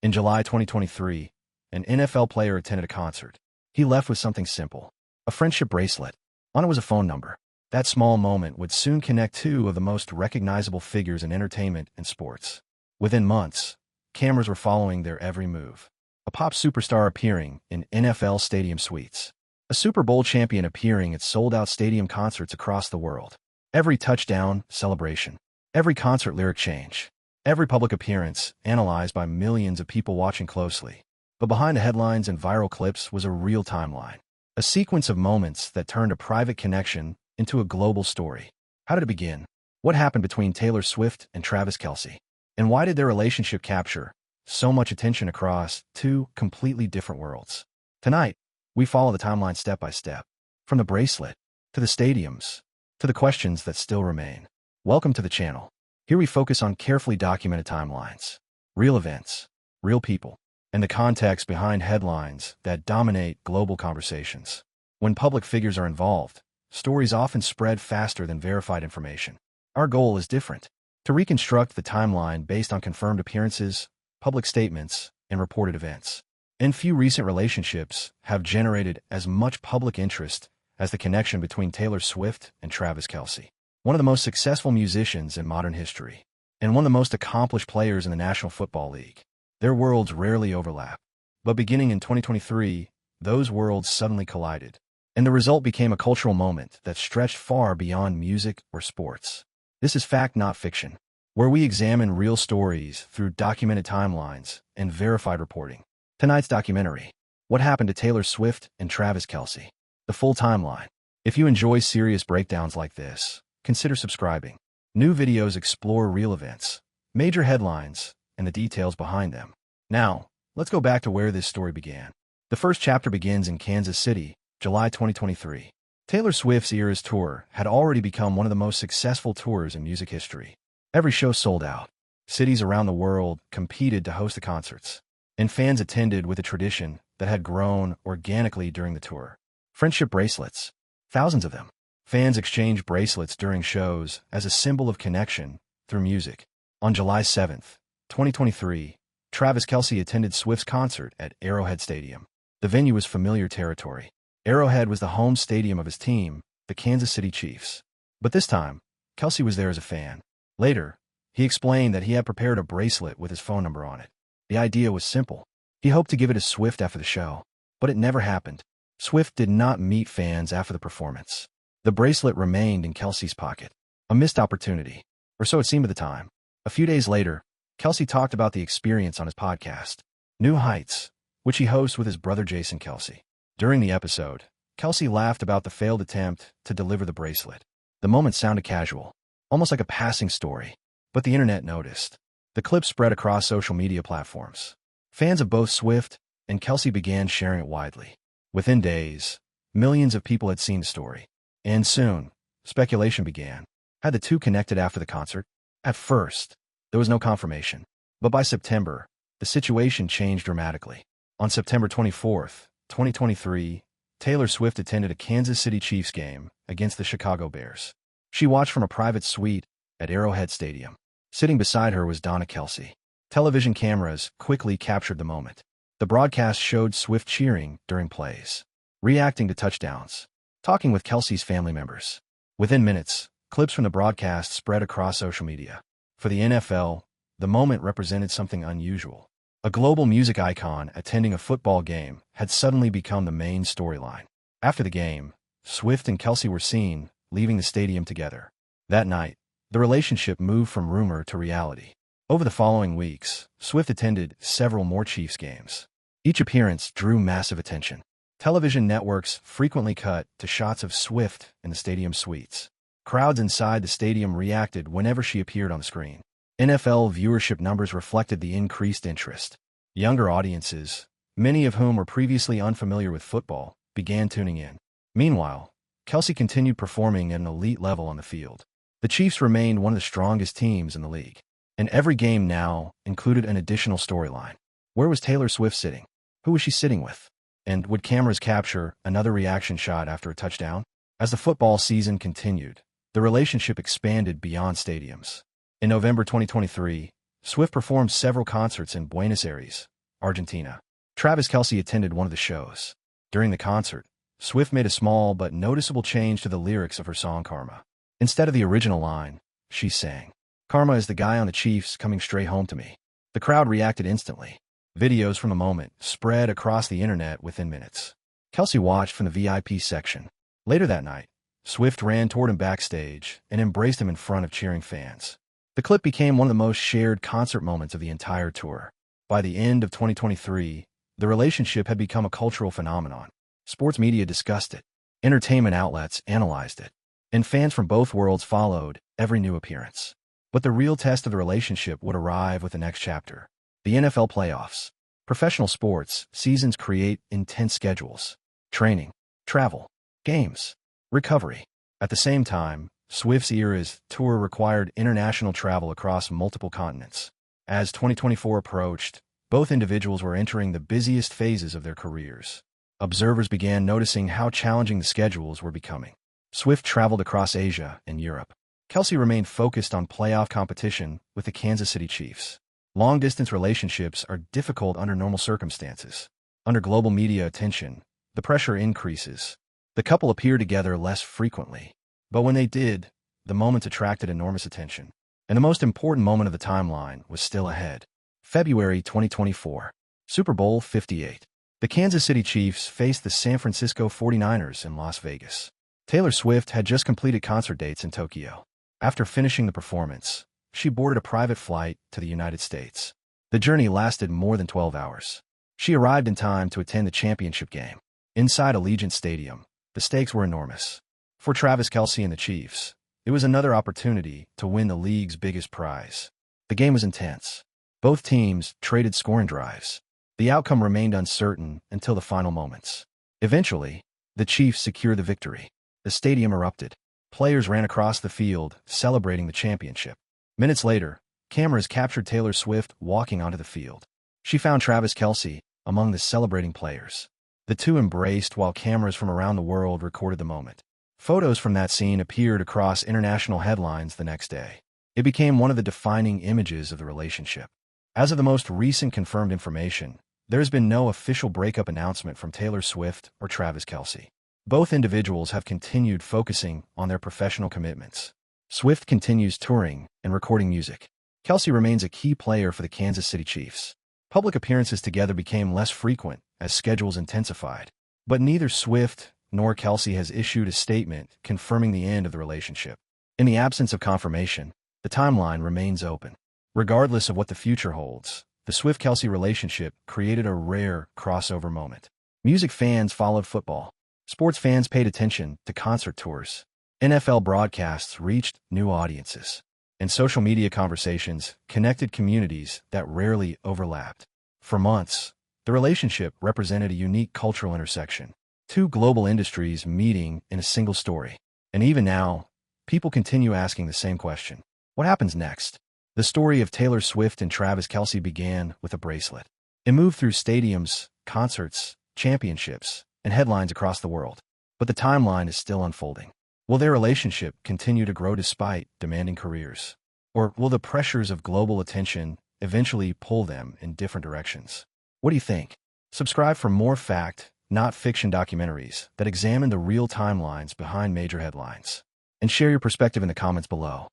In July 2023, an NFL player attended a concert. He left with something simple, a friendship bracelet. On it was a phone number. That small moment would soon connect two of the most recognizable figures in entertainment and sports. Within months, cameras were following their every move. A pop superstar appearing in NFL stadium suites. A Super Bowl champion appearing at sold-out stadium concerts across the world. Every touchdown, celebration. Every concert lyric change. Every public appearance analyzed by millions of people watching closely. But behind the headlines and viral clips was a real timeline. A sequence of moments that turned a private connection into a global story. How did it begin? What happened between Taylor Swift and Travis Kelce? And why did their relationship capture so much attention across two completely different worlds? Tonight, we follow the timeline step by step, from the bracelet, to the stadiums, to the questions that still remain. Welcome to the channel. Here we focus on carefully documented timelines, real events, real people, and the context behind headlines that dominate global conversations. When public figures are involved, stories often spread faster than verified information. Our goal is different: to reconstruct the timeline based on confirmed appearances, public statements, and reported events. And few recent relationships have generated as much public interest as the connection between Taylor Swift and Travis Kelce, one of the most successful musicians in modern history, and one of the most accomplished players in the National Football League. Their worlds rarely overlap, but beginning in 2023, those worlds suddenly collided, and the result became a cultural moment that stretched far beyond music or sports. This is fact, not fiction, where we examine real stories through documented timelines and verified reporting. Tonight's documentary: What Happened to Taylor Swift and Travis Kelce? The full timeline. If you enjoy serious breakdowns like this, consider subscribing. New videos explore real events, major headlines, and the details behind them. Now, let's go back to where this story began. The first chapter begins in Kansas City, July 2023. Taylor Swift's Eras Tour had already become one of the most successful tours in music history. Every show sold out. Cities around the world competed to host the concerts, and fans attended with a tradition that had grown organically during the tour. Friendship bracelets. Thousands of them. Fans exchanged bracelets during shows as a symbol of connection through music. On July 7th, 2023, Travis Kelce attended Swift's concert at Arrowhead Stadium. The venue was familiar territory. Arrowhead was the home stadium of his team, the Kansas City Chiefs. But this time, Kelce was there as a fan. Later, he explained that he had prepared a bracelet with his phone number on it. The idea was simple. He hoped to give it to Swift after the show, but it never happened. Swift did not meet fans after the performance. The bracelet remained in Kelce's pocket. A missed opportunity, or so it seemed at the time. A few days later, Kelce talked about the experience on his podcast, New Heights, which he hosts with his brother Jason Kelce. During the episode, Kelce laughed about the failed attempt to deliver the bracelet. The moment sounded casual, almost like a passing story, but the internet noticed. The clip spread across social media platforms. Fans of both Swift and Kelce began sharing it widely. Within days, millions of people had seen the story. And soon, speculation began. Had the two connected after the concert? At first, there was no confirmation. But by September, the situation changed dramatically. On September 24th, 2023, Taylor Swift attended a Kansas City Chiefs game against the Chicago Bears. She watched from a private suite at Arrowhead Stadium. Sitting beside her was Donna Kelce. Television cameras quickly captured the moment. The broadcast showed Swift cheering during plays, reacting to touchdowns, talking with Kelce's family members. Within minutes, clips from the broadcast spread across social media. For the NFL, the moment represented something unusual. A global music icon attending a football game had suddenly become the main storyline. After the game, Swift and Kelce were seen leaving the stadium together. That night, the relationship moved from rumor to reality. Over the following weeks, Swift attended several more Chiefs games. Each appearance drew massive attention. Television networks frequently cut to shots of Swift in the stadium suites. Crowds inside the stadium reacted whenever she appeared on the screen. NFL viewership numbers reflected the increased interest. Younger audiences, many of whom were previously unfamiliar with football, began tuning in. Meanwhile, Kelce continued performing at an elite level on the field. The Chiefs remained one of the strongest teams in the league, and every game now included an additional storyline. Where was Taylor Swift sitting? Who was she sitting with? And would cameras capture another reaction shot after a touchdown? As the football season continued, the relationship expanded beyond stadiums. In November 2023, Swift performed several concerts in Buenos Aires, Argentina. Travis Kelce attended one of the shows. During the concert, Swift made a small but noticeable change to the lyrics of her song Karma. Instead of the original line, she sang, "Karma is the guy on the Chiefs coming straight home to me." The crowd reacted instantly. Videos from the moment spread across the internet within minutes. Kelce watched from the VIP section. Later that night, Swift ran toward him backstage and embraced him in front of cheering fans. The clip became one of the most shared concert moments of the entire tour. By the end of 2023, the relationship had become a cultural phenomenon. Sports media discussed it, entertainment outlets analyzed it, and fans from both worlds followed every new appearance. But the real test of the relationship would arrive with the next chapter. The NFL playoffs. Professional sports seasons create intense schedules. Training, travel, games, recovery. At the same time, Swift's era's tour required international travel across multiple continents. As 2024 approached, both individuals were entering the busiest phases of their careers. Observers began noticing how challenging the schedules were becoming. Swift traveled across Asia and Europe. Kelce remained focused on playoff competition with the Kansas City Chiefs. Long-distance relationships are difficult under normal circumstances. Under global media attention, the pressure increases. The couple appeared together less frequently, but when they did, the moments attracted enormous attention. And the most important moment of the timeline was still ahead. February 2024. Super Bowl 58. The Kansas City Chiefs faced the San Francisco 49ers in Las Vegas. Taylor Swift had just completed concert dates in Tokyo. After finishing the performance, she boarded a private flight to the United States. The journey lasted more than 12 hours. She arrived in time to attend the championship game. Inside Allegiant Stadium, the stakes were enormous. For Travis Kelce and the Chiefs, it was another opportunity to win the league's biggest prize. The game was intense. Both teams traded scoring drives. The outcome remained uncertain until the final moments. Eventually, the Chiefs secured the victory. The stadium erupted. Players ran across the field, celebrating the championship. Minutes later, cameras captured Taylor Swift walking onto the field. She found Travis Kelce among the celebrating players. The two embraced while cameras from around the world recorded the moment. Photos from that scene appeared across international headlines the next day. It became one of the defining images of the relationship. As of the most recent confirmed information, there has been no official breakup announcement from Taylor Swift or Travis Kelce. Both individuals have continued focusing on their professional commitments. Swift continues touring and recording music. Kelce remains a key player for the Kansas City Chiefs. Public appearances together became less frequent as schedules intensified. But neither Swift nor Kelce has issued a statement confirming the end of the relationship. In the absence of confirmation, the timeline remains open. Regardless of what the future holds, the Swift-Kelce relationship created a rare crossover moment. Music fans followed football. Sports fans paid attention to concert tours. NFL broadcasts reached new audiences. And social media conversations connected communities that rarely overlapped. For months, the relationship represented a unique cultural intersection. Two global industries meeting in a single story. And even now, people continue asking the same question. What happens next? The story of Taylor Swift and Travis Kelce began with a bracelet. It moved through stadiums, concerts, championships, and headlines across the world. But the timeline is still unfolding. Will their relationship continue to grow despite demanding careers? Or will the pressures of global attention eventually pull them in different directions? What do you think? Subscribe for more fact, not fiction documentaries that examine the real timelines behind major headlines. And share your perspective in the comments below.